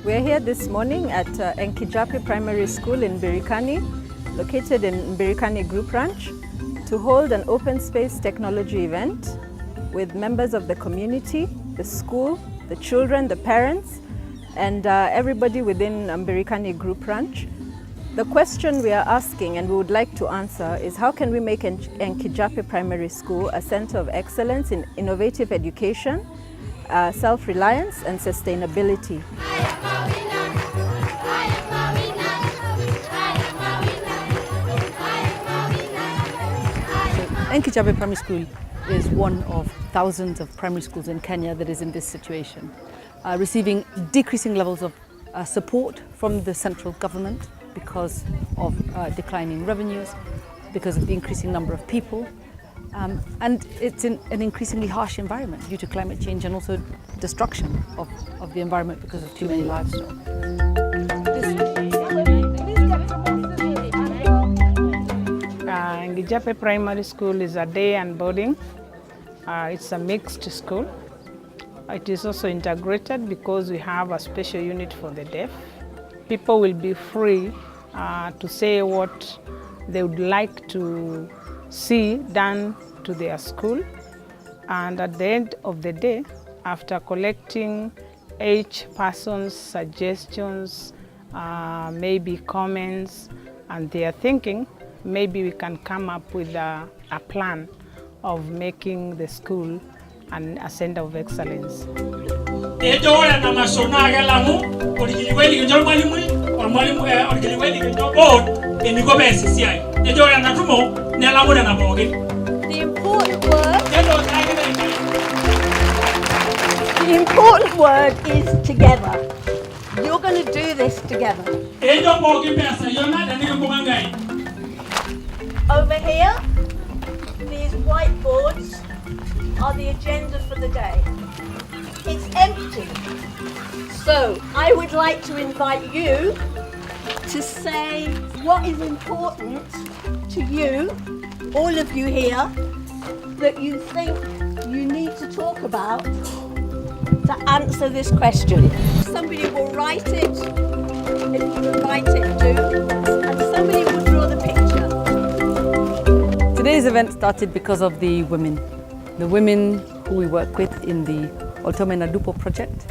We're here this morning at Enkijape Primary School in Birikani, located in Birikani Group Ranch, to hold an open space technology event with members of the community, the school, the children, the parents, and everybody within Birikani Group Ranch. The question we are asking and we would like to answer is how can we make Enkijape Primary School a center of excellence in innovative education, self-reliance and sustainability. Enkijape Primary School is one of thousands of primary schools in Kenya that is in this situation, receiving decreasing levels of support from the central government because of declining revenues, because of the increasing number of people, and it's in an increasingly harsh environment due to climate change and also destruction of the environment because of too many livestock. Enkijape Primary School is a day and boarding. It's a mixed school. It is also integrated because we have a special unit for the deaf. People will be free to say what they would like to see done to their school. And at the end of the day, after collecting each person's suggestions, maybe comments, and their thinking, maybe we can come up with a plan of making the school a center of excellence. The important word is together. You're going to do this together. Over here, these whiteboards are the agenda for the day. It's empty. So I would like to invite you to say what is important to you, all of you here, that you think you need to talk about to answer this question. Somebody will write it, if you can write it, do, and somebody will draw the picture. Today's event started because of the women who we work with in the Otome Nadupo project.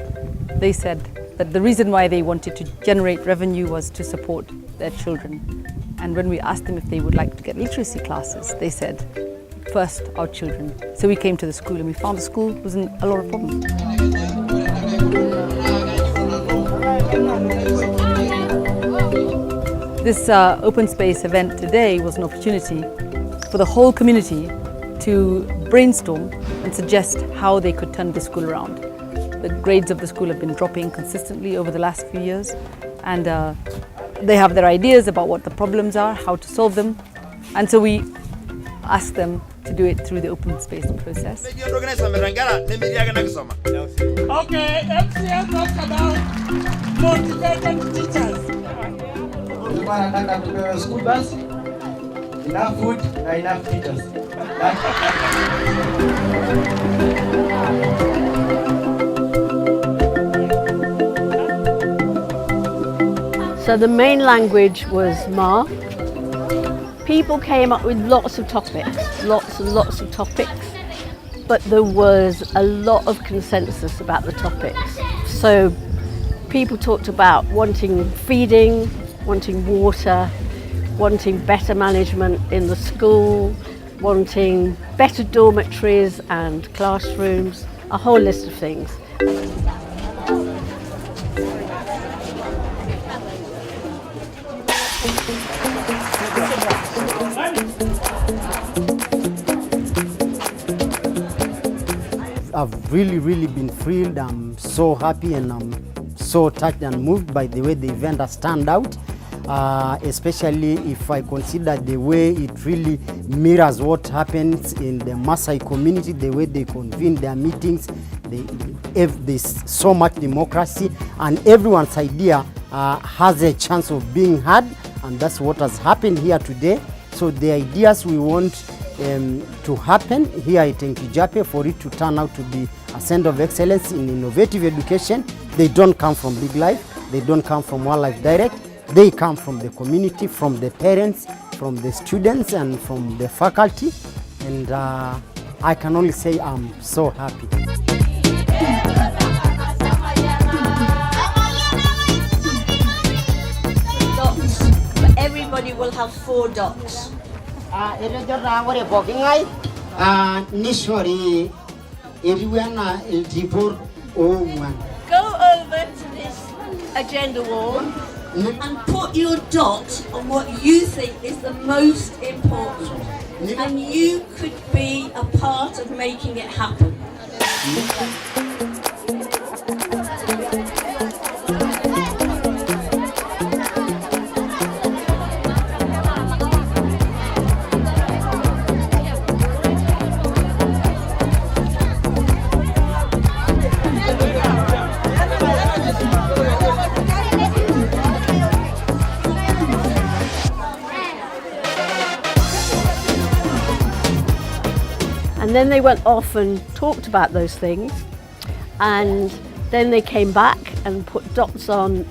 They said that the reason why they wanted to generate revenue was to support their children. And when we asked them if they would like to get literacy classes, they said, first, our children. So we came to the school and we found the school was in a lot of problems. This open space event today was an opportunity for the whole community to brainstorm and suggest how they could turn the school around. The grades of the school have been dropping consistently over the last few years, and they have their ideas about what the problems are, how to solve them, and so we asked them to do it through the open space process. Okay, MCA talks about motivated teachers. School bus, enough food, enough teachers. So the main language was Ma. People came up with lots of topics, lots and lots of topics, but there was a lot of consensus about the topics. So people talked about wanting feeding, wanting water, wanting better management in the school, wanting better dormitories and classrooms, a whole list of things. I've really been thrilled. I'm so happy and I'm so touched and moved by the way the event has turned out. Especially if I consider the way it really mirrors what happens in the Maasai community, the way they convene their meetings. There's so much democracy and everyone's idea has a chance of being heard, and that's what has happened here today. So the ideas we want to happen here at Enkijape, for it to turn out to be a center of excellence in innovative education, they don't come from big life. They don't come from Wildlife Direct. They come from the community, from the parents, from the students, and from the faculty. And I can only say I'm so happy. Dots. Everybody will have 4 dots. Go over to this agenda wall and put your dot on what you think is the most important. And you could be a part of making it happen. And then they went off and talked about those things, and then they came back and put dots on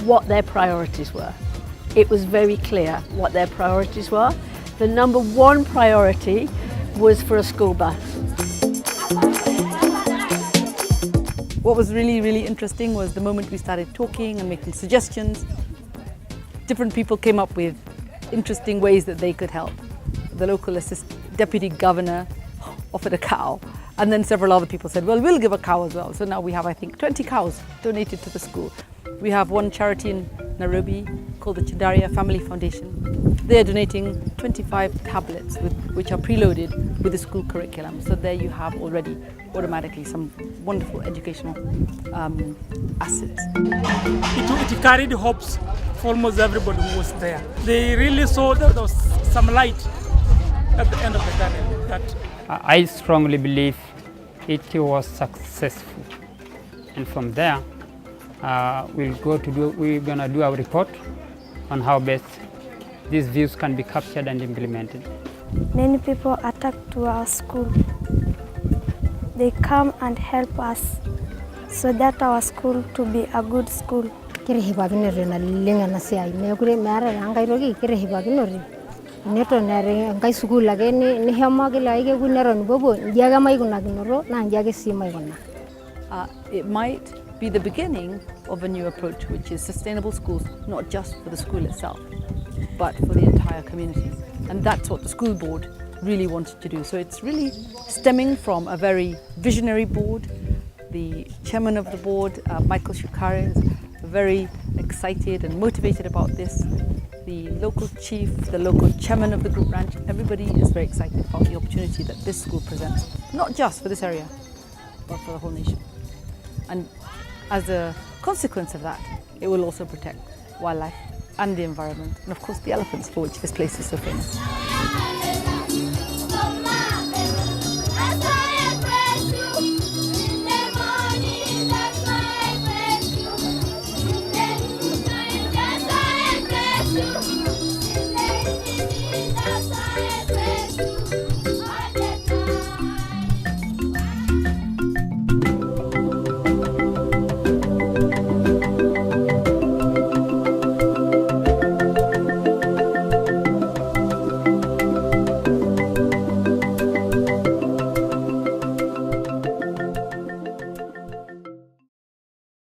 what their priorities were. It was very clear what their priorities were. The number 1 priority was for a school bus. What was really, really interesting was the moment we started talking and making suggestions, different people came up with interesting ways that they could help. The local deputy governor offered a cow, and then several other people said, well, we'll give a cow as well. So now we have, I think, 20 cows donated to the school. We have one charity in Nairobi called the Chandaria Family Foundation. They're donating 25 tablets which are preloaded with the school curriculum. So there you have already automatically some wonderful educational assets. It carried hopes for almost everybody who was there. They really saw that there was some light at the end of the tunnel. That I strongly believe it was successful, and from there we're gonna do our report on how best these views can be captured and implemented. Many people attack to our school. They come and help us so that our school to be a good school. Neto nare ngai school lage ni hema ke laige guneron bobo jaga mai guna ginoro na jage si mai guna. It might be the beginning of a new approach, which is sustainable schools, not just for the school itself, but for the entire community. And that's what the school board really wanted to do. So it's really stemming from a very visionary board. The chairman of the board, Michael Shukari, is very excited and motivated about this. The local chief, the local chairman of the group branch, everybody is very excited about the opportunity that this school presents, not just for this area, but for the whole nation. And as a consequence of that, it will also protect wildlife and the environment, and of course the elephants, for which this place is so famous.